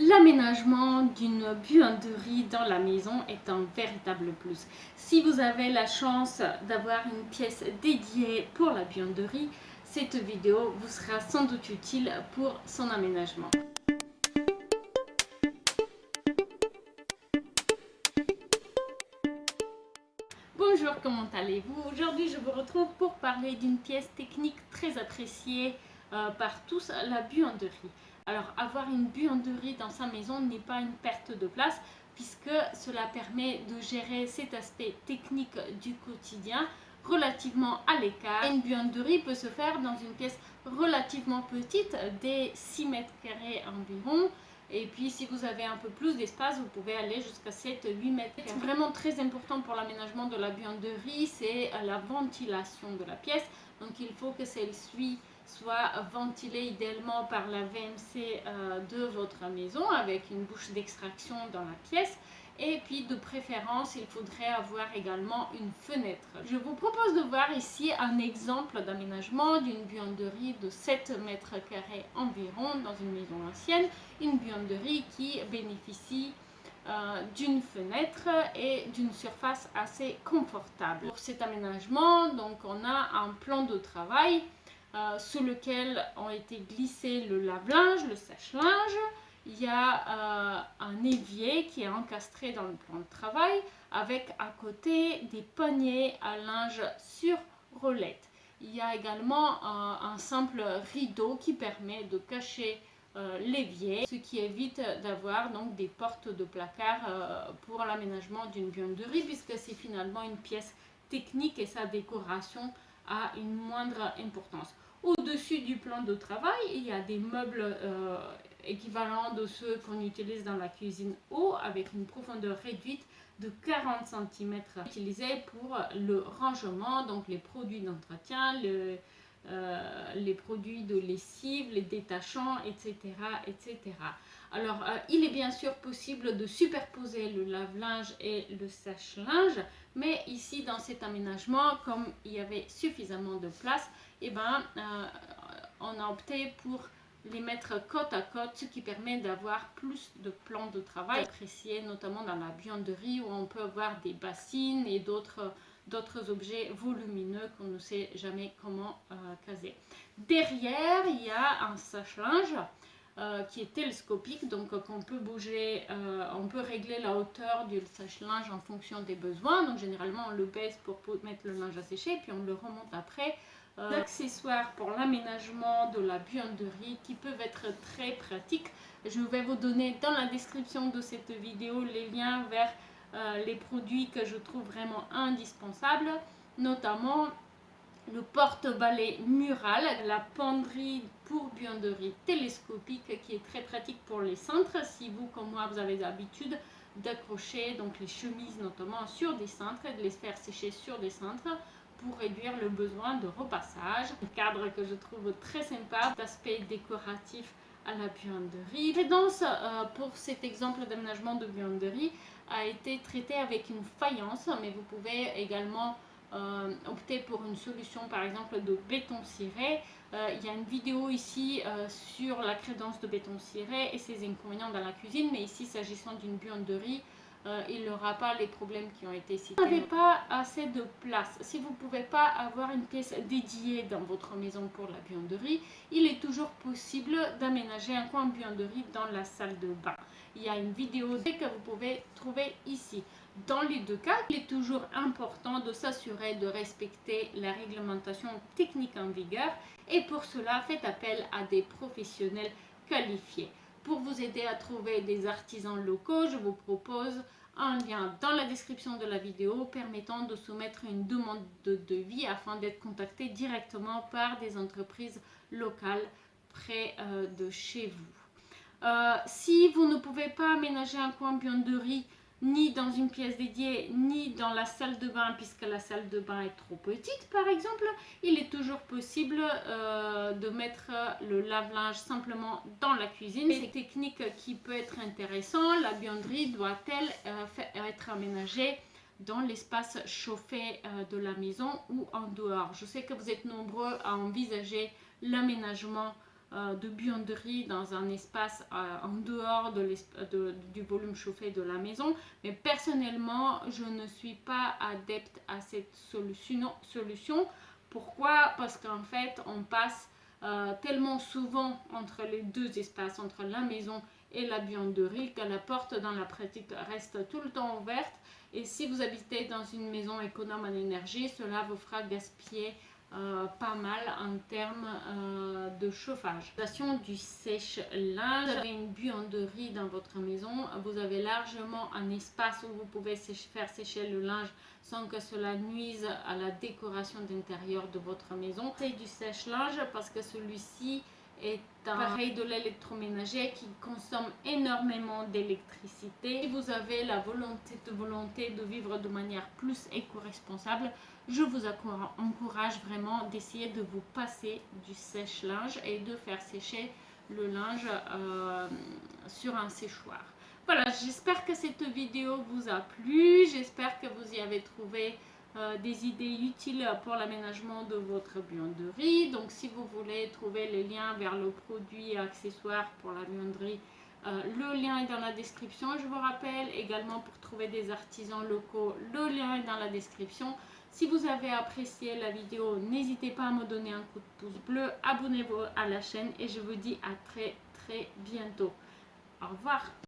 L'aménagement d'une buanderie dans la maison est un véritable plus. Si vous avez la chance d'avoir une pièce dédiée pour la buanderie, cette vidéo vous sera sans doute utile pour son aménagement. Bonjour, comment allez-vous? Aujourd'hui, je vous retrouve pour parler d'une pièce technique très appréciée par tous, la buanderie. Alors, avoir une buanderie dans sa maison n'est pas une perte de place puisque cela permet de gérer cet aspect technique du quotidien relativement à l'écart. Une buanderie peut se faire dans une pièce relativement petite, des 6 mètres carrés environ. Et puis si vous avez un peu plus d'espace, vous pouvez aller jusqu'à 7-8 mètres. Ce qui est vraiment très important pour l'aménagement de la buanderie, c'est la ventilation de la pièce. Donc il faut que celle-ci soit ventilée idéalement par la VMC de votre maison avec une bouche d'extraction dans la pièce. Et puis de préférence, il faudrait avoir également une fenêtre. Je vous propose de voir ici un exemple d'aménagement d'une buanderie de 7 mètres carrés environ dans une maison ancienne. Une buanderie qui bénéficie d'une fenêtre et d'une surface assez confortable. Pour cet aménagement, donc on a un plan de travail sous lequel ont été glissés le lave-linge, le sèche-linge. Il y a un évier qui est encastré dans le plan de travail avec à côté des paniers à linge sur roulette. Il y a également un simple rideau qui permet de cacher l'évier, ce qui évite d'avoir donc des portes de placard pour l'aménagement d'une buanderie puisque c'est finalement une pièce technique et sa décoration a une moindre importance. Au-dessus du plan de travail, il y a des meubles équivalents de ceux qu'on utilise dans la cuisine haut avec une profondeur réduite de 40 cm utilisés pour le rangement, donc les produits d'entretien, les produits de lessive, les détachants, etc. etc. Alors, il est bien sûr possible de superposer le lave-linge et le sèche-linge, mais ici, dans cet aménagement, comme il y avait suffisamment de place, on a opté pour les mettre côte à côte, ce qui permet d'avoir plus de plans de travail appréciés, notamment dans la buanderie où on peut avoir des bassines et d'autres objets volumineux qu'on ne sait jamais comment caser. Derrière, il y a un sèche-linge qui est télescopique, donc qu'on peut bouger, on peut régler la hauteur du sèche-linge en fonction des besoins. Donc généralement on le baisse pour mettre le linge à sécher, puis on le remonte après. Accessoires pour l'aménagement de la buanderie qui peuvent être très pratiques. Je vais vous donner dans la description de cette vidéo les liens vers les produits que je trouve vraiment indispensables, notamment le porte-balai mural, la penderie pour buanderie télescopique qui est très pratique pour les cintres. Si vous, comme moi, vous avez l'habitude d'accrocher donc les chemises notamment sur des cintres et de les faire sécher sur des cintres pour réduire le besoin de repassage. Un cadre que je trouve très sympa, d'aspect décoratif à la buanderie. La crédence pour cet exemple d'aménagement de buanderie a été traité avec une faïence, mais vous pouvez également opter pour une solution par exemple de béton ciré. Il y a une vidéo ici sur la crédence de béton ciré et ses inconvénients dans la cuisine, mais ici s'agissant d'une buanderie, il n'aura pas les problèmes qui ont été cités. Si vous n'avez pas assez de place, si vous ne pouvez pas avoir une pièce dédiée dans votre maison pour la buanderie, il est toujours possible d'aménager un coin buanderie dans la salle de bain. Il y a une vidéo que vous pouvez trouver ici. Dans les deux cas, il est toujours important de s'assurer de respecter la réglementation technique en vigueur et pour cela, faites appel à des professionnels qualifiés. Pour vous aider à trouver des artisans locaux, je vous propose un lien dans la description de la vidéo permettant de soumettre une demande de devis afin d'être contacté directement par des entreprises locales près de chez vous. Si vous ne pouvez pas aménager un coin buanderie ni dans une pièce dédiée, ni dans la salle de bain, puisque la salle de bain est trop petite par exemple, il est toujours possible de mettre le lave-linge simplement dans la cuisine. C'est une technique qui peut être intéressante. La buanderie doit-elle être aménagée dans l'espace chauffé de la maison ou en dehors? Je sais que vous êtes nombreux à envisager l'aménagement de buanderie dans un espace en dehors du volume chauffé de la maison. Mais personnellement, je ne suis pas adepte à cette solution. Pourquoi? Parce qu'en fait, on passe tellement souvent entre les deux espaces, entre la maison et la buanderie, que la porte dans la pratique reste tout le temps ouverte. Et si vous habitez dans une maison économe en énergie, cela vous fera gaspiller pas mal en termes de chauffage. Du sèche-linge, vous avez une buanderie dans votre maison, vous avez largement un espace où vous pouvez faire sécher le linge sans que cela nuise à la décoration d'intérieur de votre maison. C'est du sèche-linge parce que celui-ci est un appareil de l'électroménager qui consomme énormément d'électricité. Si vous avez la volonté de vivre de manière plus éco-responsable, je vous encourage vraiment d'essayer de vous passer du sèche-linge et de faire sécher le linge sur un séchoir. Voilà, j'espère que cette vidéo vous a plu, j'espère que vous y avez trouvé des idées utiles pour l'aménagement de votre buanderie. Donc si vous voulez trouver les liens vers le produit et accessoires pour la buanderie, le lien est dans la description. Je vous rappelle également, pour trouver des artisans locaux, le lien est dans la description. Si vous avez apprécié la vidéo, n'hésitez pas à me donner un coup de pouce bleu, abonnez-vous à la chaîne et je vous dis à très bientôt. Au revoir.